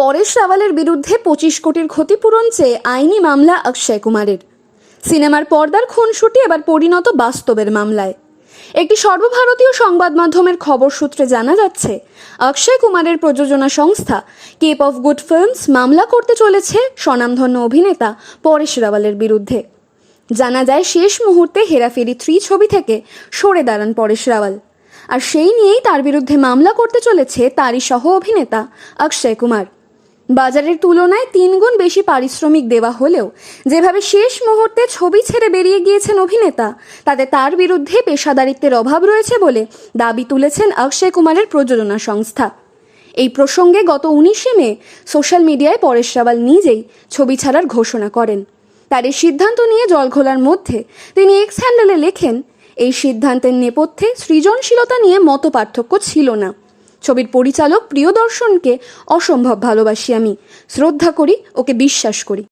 পরেশ রাওয়ালের বিরুদ্ধে 25 কোটির ক্ষতিপূরণ চেয়ে আইনি মামলা অক্ষয় কুমারের। সিনেমার পর্দার খুনসুটি এবার পরিণত বাস্তবের মামলায়। একটি সর্বভারতীয় সংবাদ মাধ্যমের খবর সূত্রে জানা যাচ্ছে, অক্ষয় কুমারের প্রযোজনা সংস্থা কেপ অফ গুড ফিল্মস মামলা করতে চলেছে স্বনামধন্য অভিনেতা পরেশ রাওয়ালের বিরুদ্ধে। জানা যায়, শেষ মুহূর্তে হেরাফেরি 3 ছবি থেকে সরে দাঁড়ান পরেশ রাওয়াল, আর সেই নিয়েই তার বিরুদ্ধে মামলা করতে চলেছে তারই সহ অভিনেতা অক্ষয় কুমার। বাজারের তুলনায় 3 গুণ বেশি পারিশ্রমিক দেওয়া হলেও যেভাবে শেষ মুহূর্তে ছবি ছেড়ে বেরিয়ে গিয়েছেন অভিনেতা, তাতে তার বিরুদ্ধে পেশাদারিত্বের অভাব রয়েছে বলে দাবি তুলেছেন অক্ষয় কুমারের প্রযোজনা সংস্থা। এই প্রসঙ্গে গত 19শে মে সোশ্যাল মিডিয়ায় পরেশ রাওয়াল নিজেই ছবি ছাড়ার ঘোষণা করেন। তার এই সিদ্ধান্ত নিয়ে জলঘোলার মধ্যে তিনি এক্স হ্যান্ডেলে লেখেন, এই সিদ্ধান্তের নেপথ্যে সৃজনশীলতা নিয়ে মতপার্থক্য ছিল না। ছবির পরিচালক প্রিয়দর্শনকে অসম্ভব ভালোবাসি আমি, শ্রদ্ধা করি, ওকে বিশ্বাস করি।